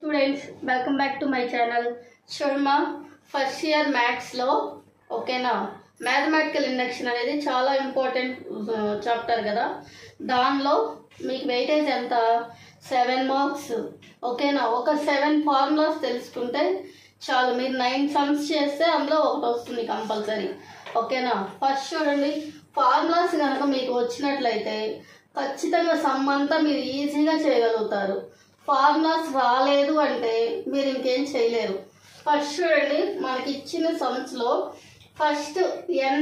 Students, welcome back to my channel. Sharma first year maths lo okayna mathematical induction అనేది చాలా important chapter కదా. దానిలో మీకు weightage ఎంత 7 మార్క్స్. ఓకేనా, ఒక 7 ఫార్ములాస్ తెలుసుకుంటే చాలు. మీరు 9 సమ్స్ చేస్తే అందులో ఒకటి వస్తుంది కంపల్సరీ. ఓకేనా, ఫస్ట్ చూడండి, ఫార్ములాస్ కనుక మీకు వచ్చినట్లయితే ఖచ్చితంగా సమ్ అంతా మీరు ఈజీగా చేయగలుగుతారు. ఫార్ములాస్ రాలేదు అంటే మీరు ఇంకేం చేయలేరు. ఫస్ట్ చూడండి, మనకి ఇచ్చిన సమ్స్లో ఫస్ట్ n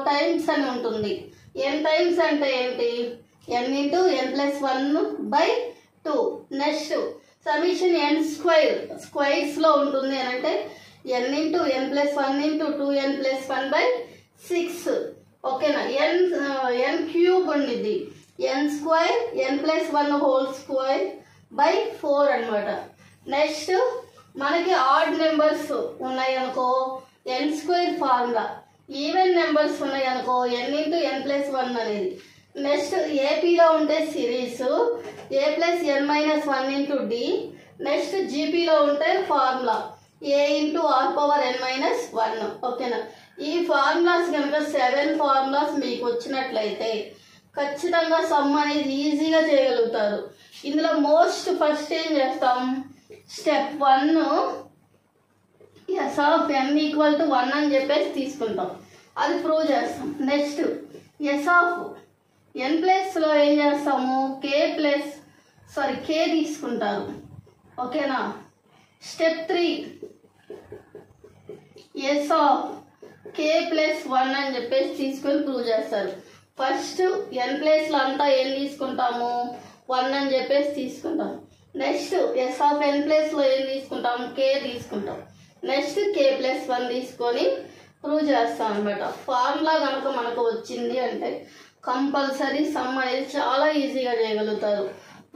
టైమ్స్ అని ఉంటుంది. n టైమ్స్ అంటే ఏంటి? n into n+1/2. Next summation n స్క్వైర్స్లో ఉంటుంది అని అంటే n into n+1 into 2n+1/6. ఓకేనా, n క్యూబ్ ఉండిద్ది. n స్క్వైర్ n+1/4 అనమాట. నెక్స్ట్ మనకి ఆడ్ నెంబర్స్ ఉన్నాయి అనుకో n square formula. Even numbers ఉన్నాయి అనుకో n ఇంటూ n+1 అనేది. నెక్స్ట్ ఏపీలో ఉంటే series a+n-1 into d. Next జీపీలో ఉంటే ఫార్ములా a ఇంటూ r⁻n-1. ఓకేనా, ఈ ఫార్ములాస్ కనుక 7 ఫార్ములాస్ మీకు వచ్చినట్లయితే ఖచ్చితంగా సమ్ అనేది ఈజీగా చేయగలుగుతారు. ఇందులో మోస్ట్ ఫస్ట్ ఏం చేస్తాం, స్టెప్ 1 s(n = 1) అని చెప్పేసి తీసుకుంటాం, అది ప్రూవ్ చేస్తాం. నెక్స్ట్ s(n+) ఏం చేస్తాము, k తీసుకుంటారు. ఓకేనా, స్టెప్ 3 s(k+1) అని చెప్పేసి తీసుకొని ప్రూవ్ చేస్తారు. ఫస్ట్ n+లో అంతా ఏం తీసుకుంటాము, 1 అని చెప్పేసి తీసుకుంటాం. నెక్స్ట్ s(n+) లో ఏం తీసుకుంటాం, k తీసుకుంటాం. నెక్స్ట్ k+1 తీసుకొని ప్రూవ్ చేస్తాం అనమాట. ఫార్ములా కనుక మనకు వచ్చింది అంటే కంపల్సరీ సమ్ అనేది చాలా ఈజీగా చేయగలుగుతారు.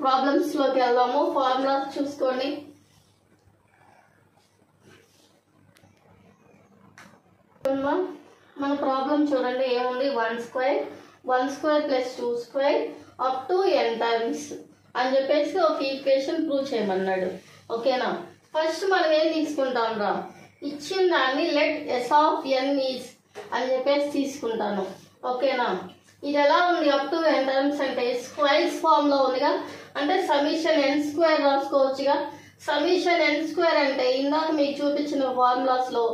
ప్రాబ్లమ్స్లోకి వెళ్దాము. ఫార్ములాస్ చూసుకోండి. మన ప్రాబ్లం చూడండి, ఏముంది, 1 square + 2 square up to n times అని చెప్పేసి ఒక ఈక్వేషన్ ప్రూవ్ చేయమన్నాడు. ఓకేనా, ఫస్ట్ మనం ఏం తీసుకుంటాం రా, ఇచ్చిన దాన్ని లెట్ s(n) ఈజ్ అని చెప్పేసి తీసుకుంటాను. ఓకేనా, ఇది ఎలా ఉంది, అప్ టు n టైమ్స్ అంటే స్క్వైర్స్ ఫామ్లో ఉందిగా, అంటే సమిషన్ n² రాసుకోవచ్చుగా. సమిషన్ n² అంటే ఇందాక మీకు చూపించిన ఫార్ములాస్లో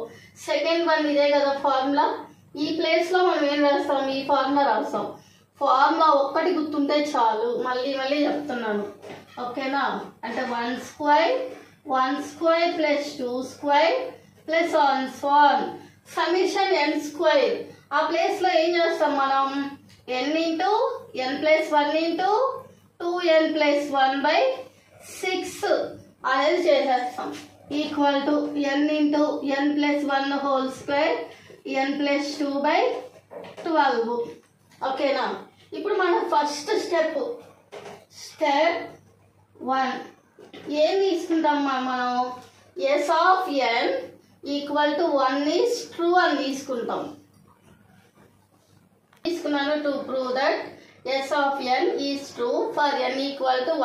సెకండ్ వన్ ఇదే కదా ఫార్ములా. ఈ ప్లేస్లో మనం ఏం రాస్తాం, ఈ ఫార్ములా రాస్తాం. ఫార్ములా ఒక్కటి గుర్తుంటే చాలు, మళ్ళీ చెప్తున్నాను. ఓకేనా, అంటే 1 స్క్వేర్ + 2 స్క్వేర్ + సమిషన్ n². ఆ ప్లేస్లో ఏం చేస్తాం మనం, n into n+1 into 2n+1/6 అనేది చేసేస్తాం. Equal to n into n+1² n+2/12. ఓకేనా, ఇప్పుడు మన ఫస్ట్ స్టెప్ 1 ఏం తీసుకుంటాం మనం, s(n = 1) ఈజ్ ట్రూ అని తీసుకుంటాం. తీసుకున్నాను to prove that s(n is true for n =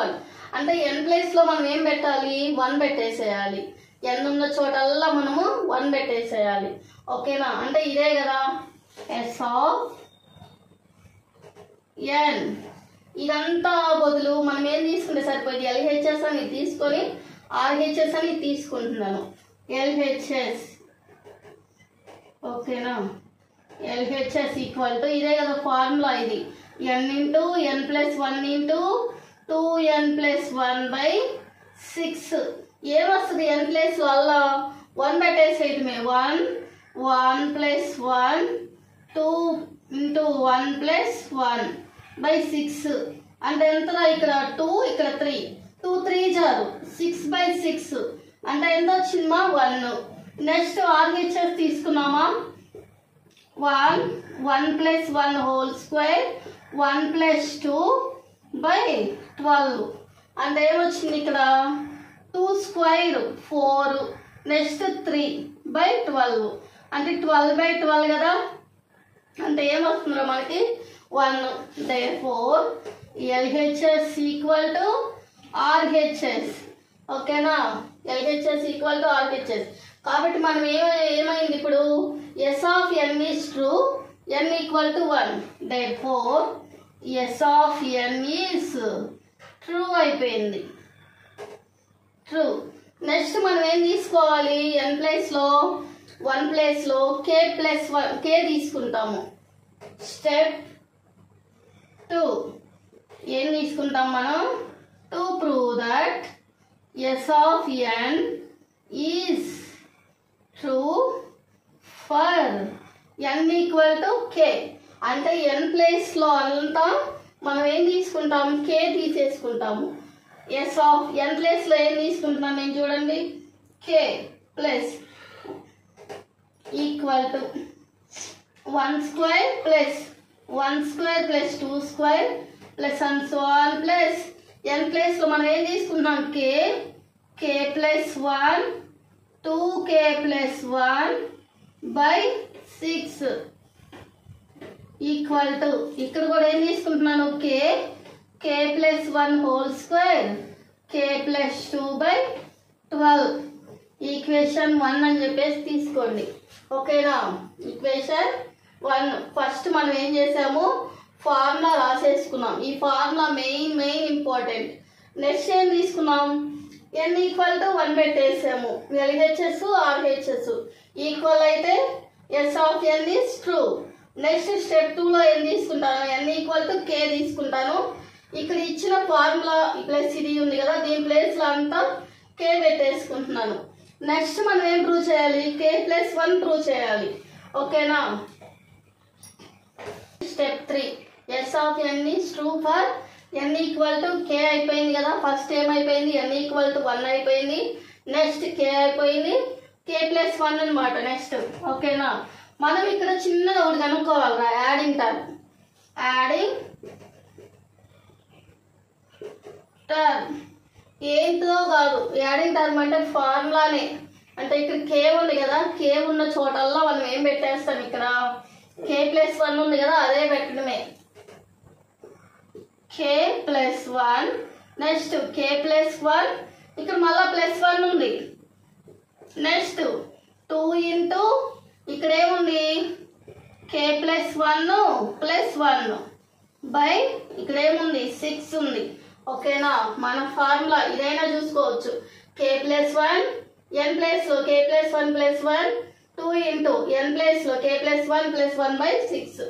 1. అంటే n+లో మనం ఏం పెట్టాలి, 1 పెట్టేసేయాలి. n ఉన్న చోటల్లా మనము 1 పెట్టేసేయాలి. ఓకేనా, అంటే ఇదే కదా s(n). ఇదంతా బదులు మనం ఏం తీసుకుంటే సరిపోయింది, LHS అని తీసుకొని RHS అని తీసుకుంటున్నాను. LHS. ఓకేనా, LHS = ఇదే కదా ఫార్ములా, ఇది n into n+1 into 2n+1/6. ఏమొస్తుంది, n+ వల్ల 1 పెట్టేసేయటమే. 1 + 2 ఇంటూ 1+1/6 అంటే ఎంతరా, ఇక్కడ 2 ఇక్కడ 3, 2 3 జారు 6/6 అంటే ఎంత వచ్చిందమ్మా, 1. నెక్స్ట్ RHS తీసుకున్నామా, 1 +1² 1+2/12 అంటే ఏమొచ్చింది ఇక్కడ, 2 స్క్వేర్ 4, నెక్స్ట్ 3/12 అంటే 12/12 కదా. అంటే ఏమొస్తుందో మనకి 1. Therefore LHS = RHS. ఓకేనా, LHS ఈక్వల్ టు RHS. కాబట్టి మనం ఏమైంది ఇప్పుడు S of n is true, n equal to 1, therefore S of n is true అయిపోయింది, ట్రూ. నెక్స్ట్ మనం ఏం తీసుకోవాలి, n ప్లేస్లో 1 ప్లేస్లో k ప్లస్ 1 k తీసుకుంటాము. స్టెప్ 2 ఏం తీసుకుంటాం మనం, to prove that S of n is true for n equal to k. అంటే n ప్లేస్లో అంతా మనం ఏం తీసుకుంటాం, k తీసేసుకుంటాము. S of n ప్లేస్లో ఏం తీసుకుంటున్నాం నేను చూడండి, k plus equal to 1 square plus 1 square plus 2 square plus and so on plus n ప్లేస్లో మనం ఏం తీసుకుంటున్నాం, k plus 1 2k plus 1 by 6 equal to, ఇక్కడ కూడా ఏం తీసుకుంటున్నాను, k plus 1 whole square k plus 2 by 12. Equation 1 అని చెప్పేసి తీసుకోండి. ఓకేనా, ఈక్వేషన్ 1. ఫస్ట్ మనం ఏం చేసాము, ఫార్ములా రాసేసుకున్నాం. ఈ ఫార్ములా మెయిన్ ఇంపార్టెంట్. నెక్స్ట్ ఏం తీసుకున్నాం, n equal to 1 పెట్టేసాము. LHS RHS equal అయితే S of n is true. Next step 2లో ఏం తీసుకుంటాను, n ఈక్వల్ టు k తీసుకుంటాను. ఇక్కడ ఇచ్చిన ఫార్ములా ప్లస్ ఇది ఉంది కదా, దీని ప్లేస్లో అంతా k పెట్టేసుకుంటున్నాను. నెక్స్ట్ మనం ఏం ప్రూవ్ చేయాలి, k ప్లస్ 1 ప్రూవ్ చేయాలి. ఓకేనా, step 3 S of n is true for n equal to k అయిపోయింది కదా. ఫస్ట్ ఏమైపోయింది, n ఈక్వల్ టు 1 అయిపోయింది. నెక్స్ట్ k అయిపోయింది, k ప్లస్ 1 అనమాట నెక్స్ట్. ఓకేనా, మనం ఇక్కడ చిన్నది ఒకటి కనుక్కోవాలిరా, యాడింగ్ టర్మ్. యాడింగ్ టర్మ్ ఏంటో కాదు, యాడింగ్ టర్మ్ అంటే ఫార్ములానే. అంటే ఇక్కడ k ఉంది కదా, k ఉన్న చోటల్లో మనం ఏం పెట్టేస్తాం, ఇక్కడ k ప్లస్ 1 ఉంది కదా, అదే పెట్టడమే. k plus 1 next k plus 1 ఇక్కడ మళ్ళీ ప్లస్ 1 ఉంది. నెక్స్ట్ 2 ఇంటూ ఇక్కడ ఏముంది, k ప్లస్ 1 ప్లస్ 1 బై ఇక్కడ ఏముంది 6 ఉంది. ఓకేనా, మన ఫార్ములా ఇదైనా చూసుకోవచ్చు. k ప్లస్ 1 n ప్లేస్లో k plus 1 plus 1 2 into n ప్లేస్లో k ప్లస్ 1 ప్లస్ 1 బై 6.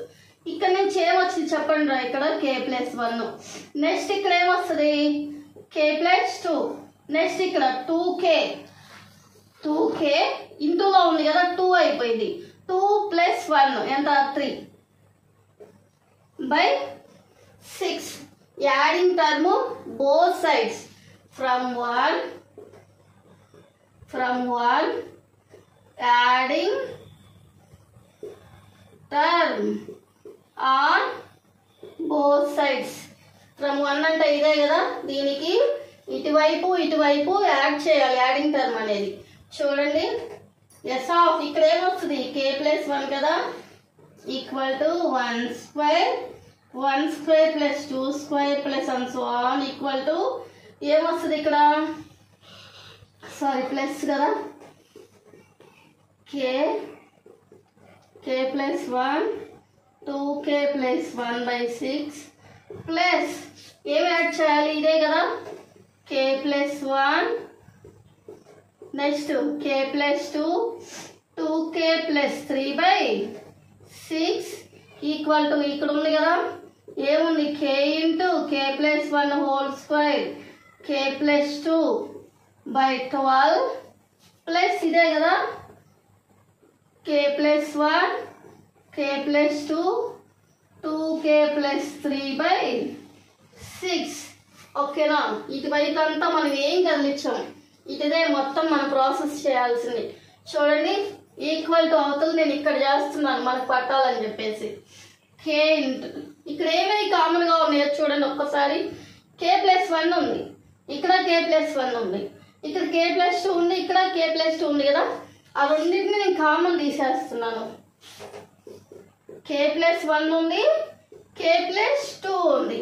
ఇక్కడ నుంచి ఏమొచ్చింది చెప్పండి రా, ఇక్కడ k ప్లస్ 1. నెక్స్ట్ ఇక్కడ ఏమొస్తుంది, k ప్లస్ 2. నెక్స్ట్ ఇక్కడ 2k ఇంటూలో ఉంది కదా, 2 అయిపోయింది. 2 ప్లస్ 1 ఎంత, 3 by 6. Adding term both sides from 1 adding term on both sides. From 1 అంటే ఇదే కదా, దీనికి ఇటువైపు యాడ్ చేయాలి యాడింగ్ టర్మ్ అనేది. చూడండి, S of ఇక్కడ ఏమొస్తుంది, k ప్లస్ 1 కదా, equal to 1 square plus 2 square plus and so on equal to ఏమొస్తుంది ఇక్కడ, సారీ ప్లస్ కదా, k plus 1 2k plus 1 by 6 plus ఏమి యాడ్ చేయాలి, ఇదే కదా, k plus 1 next k plus 2 2k plus 3 by 6 equal to ఇక్కడ ఉంది కదా, ఏముంది k into k plus 1 whole square k plus 2 by 12 plus ఇదే కదా, k plus 1 k plus 2 2k plus 3 by 6. ఓకేనా, ఇటువైపు అంతా మనం ఏం కదిలించాం, ఇటుదే మొత్తం మనం ప్రాసెస్ చేయాల్సింది. చూడండి, ఈక్వల్ టు అవుతుంది, నేను ఇక్కడ చేస్తున్నాను మనకు పట్టాలని చెప్పేసి. k ఇంటూ ఇక్కడ ఏమేమి కామన్గా ఉన్నాయో చూడండి ఒక్కసారి. k ప్లస్ 1 ఉంది, ఇక్కడ k ప్లస్ 1 ఉంది, ఇక్కడ k ప్లస్ 2 ఉంది, ఇక్కడ k ప్లస్ 2 ఉంది కదా, ఆ రెండింటిని నేను కామన్ తీసేస్తున్నాను. k ప్లస్ 1 ఉంది, k ప్లస్ 2 ఉంది,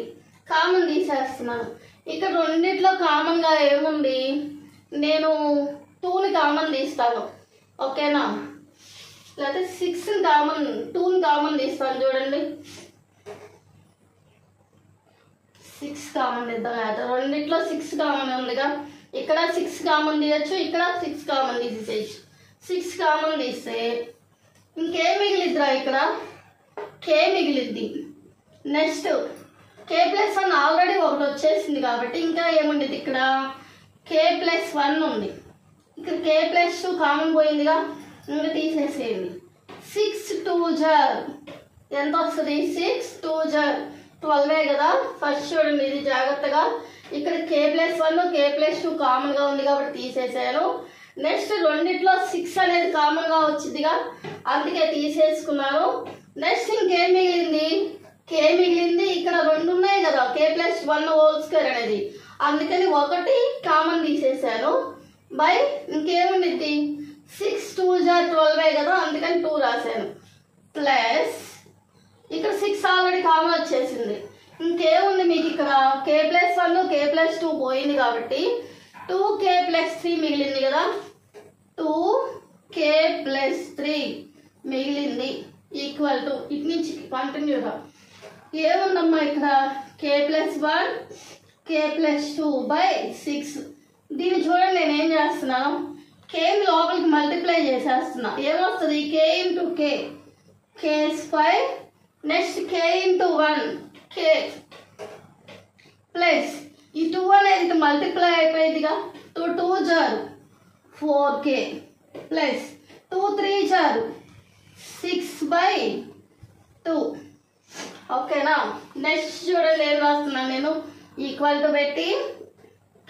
కామన్ తీసేస్తున్నాను. ఇక్కడ రెండిట్లో కామన్గా ఏముంది, నేను 2ని కామన్ తీస్తాను, ఓకేనా? లేకపోతే 6ని కామన్ 2ని కామన్ తీస్తాను. చూడండి 6 కామన్ తీద్దాం. లేదా రెండిట్లో 6 కామన్ ఉందిగా, ఇక్కడ 6 కామన్ తీయచ్చు, ఇక్కడ 6 కామన్ తీసేయచ్చు. 6 కామన్ తీస్తే ఇంకేం మిగిలిద్దిరా? ఇక్కడ k మిగిలిద్ది. నెక్స్ట్ k+1 ఆల్రెడీ ఒకటి వచ్చేసింది కాబట్టి ఇంకా ఏముండేది? ఇక్కడ k+1 ఉంది. ఇక్కడ k+2 కామన్ పోయిందిగా, ఇంకా తీసేసేయండి. 6 2 ఎంత వస్తుంది? 6 2 12 కదా. ఫస్ట్ చూడండి ఇది జాగ్రత్తగా, ఇక్కడ k+1 k+2 కామన్గా ఉంది కాబట్టి తీసేసాను. నెక్స్ట్ రెండిట్లో 6 అనేది కామన్గా వచ్చిందిగా, అందుకే తీసేసుకున్నాను. నెక్స్ట్ ఇంకేం మిగిలింది? k మిగిలింది. ఇక్కడ 2 ఉన్నాయి కదా, k+1² అనేది, అందుకని 1 కామన్ తీసేసాను. బై ఇంకేముండిద్ది? 6 2 12 కదా, అందుకని 2 రాశాను. ప్లస్ ఇక్కడ 6 ఆల్రెడీ కామన్ వచ్చేసింది. ఇంకేముంది మీకు? ఇక్కడ k+1 k+2 పోయింది కాబట్టి 2k+3 మిగిలింది కదా, 2k+3 మిగిలింది ఈక్వల్ టు ఇటు నుంచి కంటిన్యూగా ఏముందమ్మా? ఇక్కడ k+1 k+2 బై 6. దీన్ని చూడండి, నేను ఏం చేస్తున్నాను? k లోపలికి మల్టిప్లై చేసేస్తున్నా. ఏమొస్తుంది? k into k, k². Next k into 1 k plus ఈ 2 అనేది మల్టిప్లై అయిపోయిందిగా, 2 2 4k ప్లస్ 2 3 6/2. ఓకేనా? నెక్స్ట్ చూడండి ఏం రాస్తున్నాను నేను? ఈక్వల్ టు పెట్టి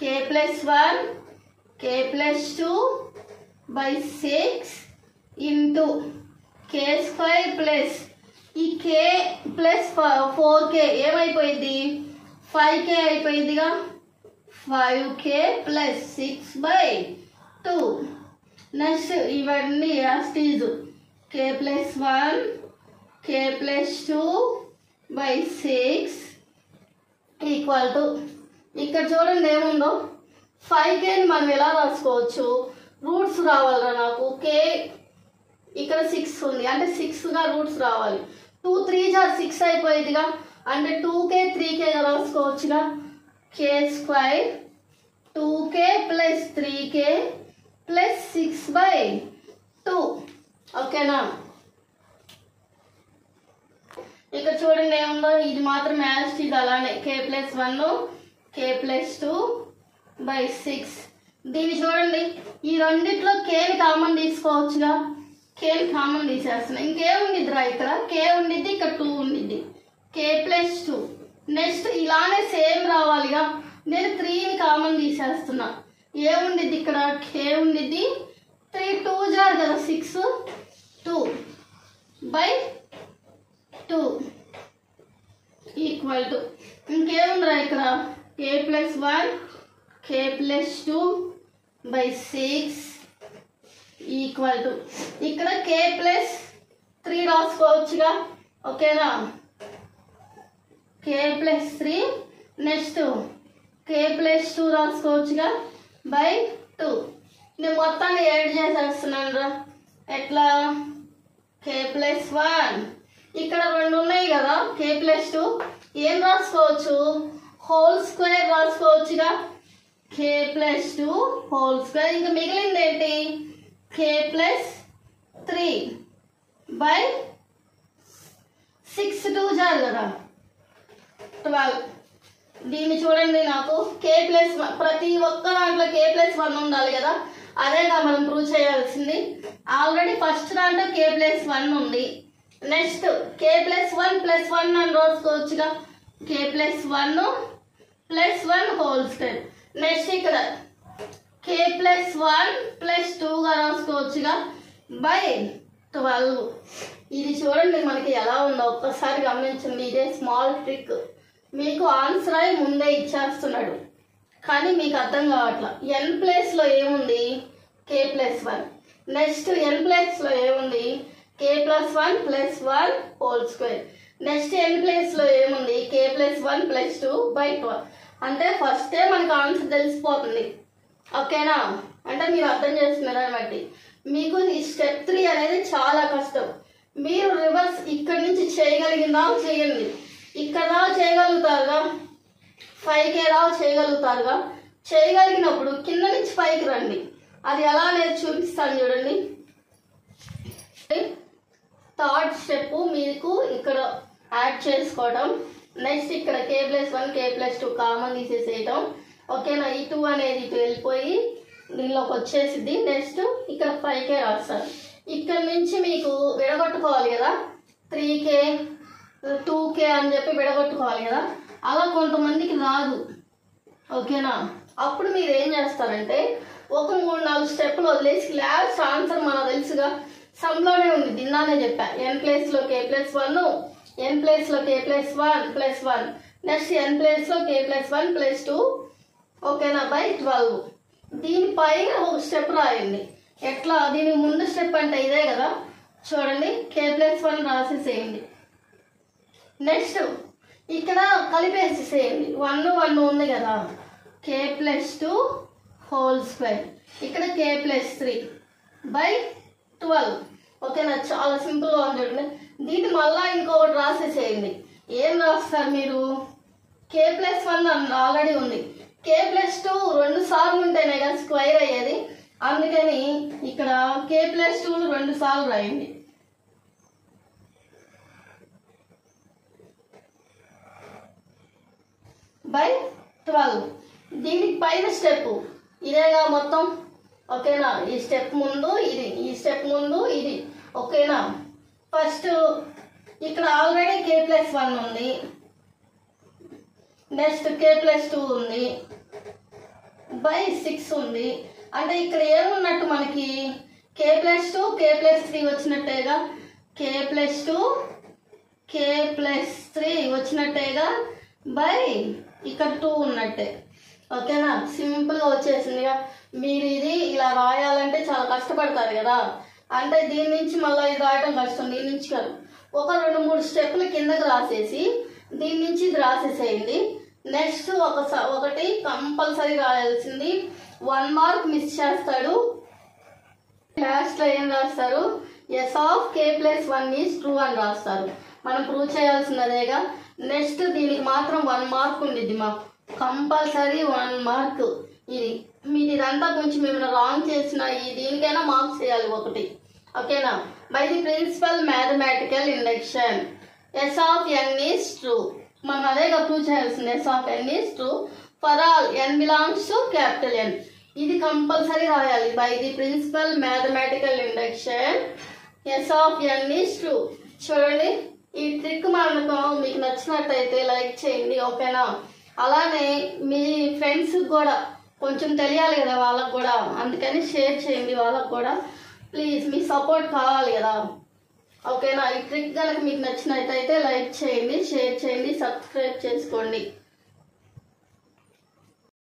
k+1 k+2 by 6 into k² plus ఈ k ప్లస్ 4k ఏమైపోయింది? 5k అయిపోయిందిగా, 5k ప్లస్ 6/2. నెక్స్ట్ ఇవన్నీ యాస్టీజ్ k+1 k+2 by 6 equal to ఇక్కడ చూడండి ఏముందో? 5kని మనం ఎలా రాసుకోవచ్చు? రూట్స్ రావాలిరా నాకు. k ఇక్కడ 6 ఉంది అంటే 6గా రూట్స్ రావాలి. 2 3 6 అయిపోయిందిగా, అంటే 2k 3kగా రాసుకోవచ్చుగా. k² 2k plus 3k plus 6/2. ఓకేనా? ఇక్కడ చూడండి ఏముందో? ఇది మాత్రం యాస్టీజ్ అలానే k+1 k+2 బై 6. దీన్ని చూడండి, ఈ రెండిట్లో kని కామన్ తీసుకోవచ్చుగా, kని కామన్ తీసేస్తున్నా. ఇంకేముండిద్దిరా? ఇక్కడ k ఉండిద్ది, ఇక్కడ 2 ఉండిద్ది, k+2. నెక్స్ట్ ఇలానే సేమ్ రావాలిగా, నేను 3ని కామన్ తీసేస్తున్నా. ఏముండిద్ది? ఇక్కడ k ఉండిద్ది, 3 2 కదా 6 2/2 ఈక్వల్ టు ఇంకేముందిరా? ఇక్కడ k+1 k+2 by 6 equal to ఇక్కడ k+3 రాసుకోవచ్చుగా. ఓకేనా? k+3 next k+2 రాసుకోవచ్చుగా by 2. నేను మొత్తాన్ని యాడ్ చేసేస్తున్నాను రా. ఎట్లా? k+1 ఇక్కడ 2 ఉన్నాయి కదా, k+2 ఏం రాసుకోవచ్చు? హోల్ స్క్వేర్ రాసుకోవచ్చుగా, k+2 హోల్ స్క్వేర్. ఇంకా మిగిలింది ఏంటి? k+3 బై 6 2 కదా 12. దీన్ని చూడండి, నాకు k+1 ప్రతి ఒక్క దాంట్లో k+1 ఉండాలి కదా, అదేగా మనం ప్రూవ్ చేయాల్సింది. ఆల్రెడీ ఫస్ట్ దాంట్లో k+1 ఉంది. నెక్స్ట్ k+1 +1 అని రాసుకోవచ్చుగా, k+1 +1 హోల్ స్క్వేర్. నెక్స్ట్ ఇక్కడ k+1 +2గా రాసుకోవచ్చుగా బై 12. ఇది చూడండి మనకి ఎలా ఉందో ఒక్కసారి గమనించండి. ఇదే స్మాల్ ట్రిక్. మీకు ఆన్సర్ అయి ముందే ఇచ్చేస్తున్నాడు కానీ మీకు అర్థం కావట్లా. n ప్లేస్లో ఏముంది? k+1. నెక్స్ట్ n ప్లేస్లో ఏముంది? k+1 +1 whole square. Next n ప్లేస్లో ఏముంది? k+1 +2/12. అంటే ఫస్టే మనకు ఆన్సర్ తెలిసిపోతుంది. ఓకేనా? అంటే మీరు అర్థం చేసుకున్నారని బట్టి మీకు ఈ స్టెప్ 3 అనేది చాలా కష్టం. మీరు రివర్స్ ఇక్కడ నుంచి చేయగలిగిందా చేయండి, ఇక్కడ చేయగలుగుతారుగా, 5K చేయగలుగుతారుగా. చేయగలిగినప్పుడు కింద నుంచి పైకి రండి. అది ఎలా అనేది చూపిస్తాను చూడండి. థర్డ్ స్టెప్ మీకు ఇక్కడ యాడ్ చేసుకోవడం. నెక్స్ట్ ఇక్కడ K+1 K+2 కామన్ తీసేసేయటం. ఓకేనా? ఈ 2 అనేది ఇటు వెళ్ళిపోయి దీనిలోకి వచ్చేసిద్ది. నెక్స్ట్ ఇక్కడ 5K రాస్తారు. ఇక్కడ నుంచి మీకు విడగొట్టుకోవాలి కదా, 3K 2K అని చెప్పి విడగొట్టుకోవాలి కదా. అలా కొంతమందికి రాదు. ఓకేనా? అప్పుడు మీరు ఏం చేస్తారంటే ఒక 3-4 స్టెప్పులు వదిలేసి లాస్ట్ ఆన్సర్ మనకు తెలుసుగా, సమ్లోనే ఉంది, దిన్నానే చెప్పా. n ప్లేస్లో K+1, n ప్లేస్లో K+1 +1, నెక్స్ట్ n ప్లేస్లో K+1 +2. ఓకేనా? బై 12. దీనిపైన ఒక స్టెప్ రాయండి. ఎట్లా? దీనికి ముందు స్టెప్ అంటే ఇదే కదా, చూడండి. K+1 రాసేసేయండి. నెక్స్ట్ ఇక్కడ కలిపేసేసేయండి. 1 ఉంది కదా, K+2 హోల్ స్క్వేర్. ఇక్కడ K+3 బై 12. ఓకేనా? చాలా సింపుల్గా ఉంది చూడండి. దీన్ని మళ్ళీ ఇంకొకటి రాసేసేయండి. ఏం రాస్తారు మీరు? K+1 ఆల్రెడీ ఉంది, K+2 2 సార్లు ఉంటేనే కదా స్క్వేర్ అయ్యేది. అందుకని ఇక్కడ K+2 2 సార్లు రాయండి. బై 12. దీనికి పైన స్టెప్ ఇదేగా మొత్తం. ఓకేనా? ఈ స్టెప్ ముందు ఇది, ఈ స్టెప్ ముందు ఇది. ఓకేనా? ఫస్ట్ ఇక్కడ ఆల్రెడీ K+1 ఉంది, నెక్స్ట్ K+2 ఉంది, బై 6 ఉంది. అంటే ఇక్కడ ఏమున్నట్టు మనకి K+2 K+3 వచ్చినట్టేగా, K+2 K+3 వచ్చినట్టేగా, by ఇక్కడ 2 ఉన్నట్టే. ఓకేనా? సింపుల్గా వచ్చేసిందిగా. మీరు ఇది ఇలా రాయాలంటే చాలా కష్టపడతారు కదా, అంటే దీని నుంచి మళ్ళీ ఇది రాయడం కష్టం. దీని నుంచి కాదు, ఒక 2-3 స్టెప్పులు కిందకి రాసేసి దీని నుంచి ఇది రాసేసేయండి. నెక్స్ట్ ఒకటి కంపల్సరీ రాయాల్సింది, 1 మార్క్ మిస్ చేస్తాడు. లాస్ట్లో ఏం రాస్తారు? S of K+1 is true అని రాస్తారు. మనం ప్రూవ్ చేయాల్సినదేగా. నెక్స్ట్ దీనికి మాత్రం 1 మార్క్ ఉండిద్ది మాకు, కంపల్సరీ 1 మార్క్. ఇది మీరు ఇదంతా కొంచెం ఏమైనా రాంగ్ చేసినా దీనికైనా మార్క్స్ చేయాలి ఒకటి. ఓకేనా? By the principle mathematical induction S of n is true. మనం అదేగా ప్రూవ్ చేయాల్సింది. S of n is true for all n belongs to capital N. ఇది కంపల్సరీ రాయాలి. By the principle mathematical induction S of n is true. చూడండి, ఈ trick మనకు మీకు నచ్చినట్టయితే లైక్ చేయండి. ఓకేనా? అలానే మీ ఫ్రెండ్స్కి కూడా కొంచెం తెలియాలి కదా వాళ్ళకు కూడా, అందుకని షేర్ చేయండి వాళ్ళకు కూడా. ప్లీజ్ మీ సపోర్ట్ కావాలి కదా. ఓకేనా? ఈ ట్రిక్ కనుక మీకు నచ్చినట్టయితే లైక్ చేయండి, షేర్ చేయండి, సబ్స్క్రైబ్ చేసుకోండి.